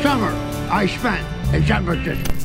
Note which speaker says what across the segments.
Speaker 1: summer I spent in San Francisco.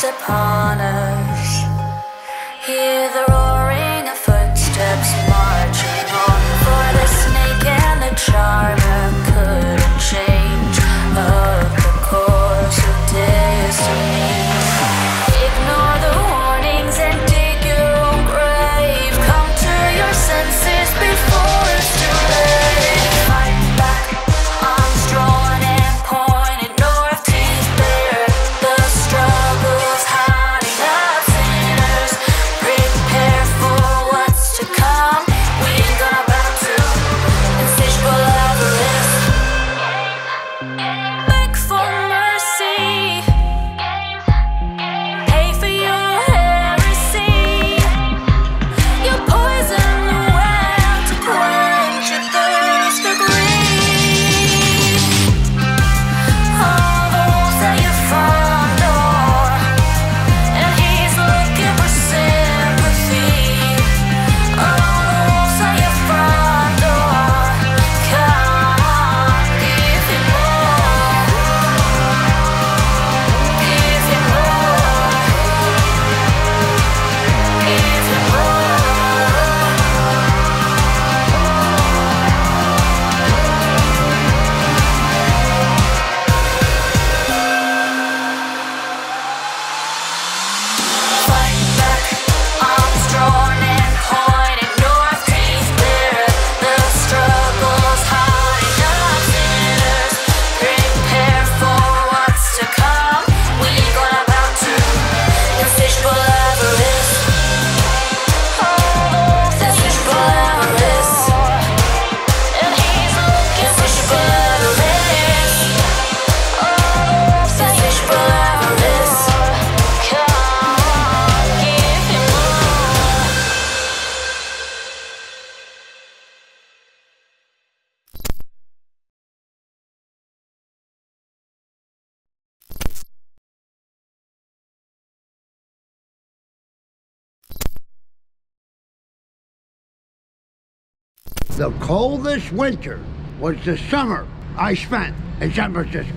Speaker 2: Upon us, hear the roaring of footsteps marching on. For the snake and the charmer couldn't change up the course of destiny. Ignore the warnings and dig your own grave. Come to your senses before it's too late. Fight back, arms drawn and pointed north, teeth bare. The struggle's hiding up sinners. Prepare for what's to come. We ain't gonna bow to insatiable avarice. Beg for mercy, pay for your heresy. You poison the well to quench your thirst for greed. All those that you fond of, and he's looking for sympathy. All those that you fond of, come on, give him more. Give him more. Give him more. Fight back, arms drawn and pointed north, teeth bare. The struggle's hiding up sinners. Prepare for what's to come. We ain't gonna bow to insatiable avarice. Insatiable avarice. And he's looking for insatiable avarice. Insatiable avarice. Come on, give him more.
Speaker 1: The coldest winter was the summer I spent in San Francisco.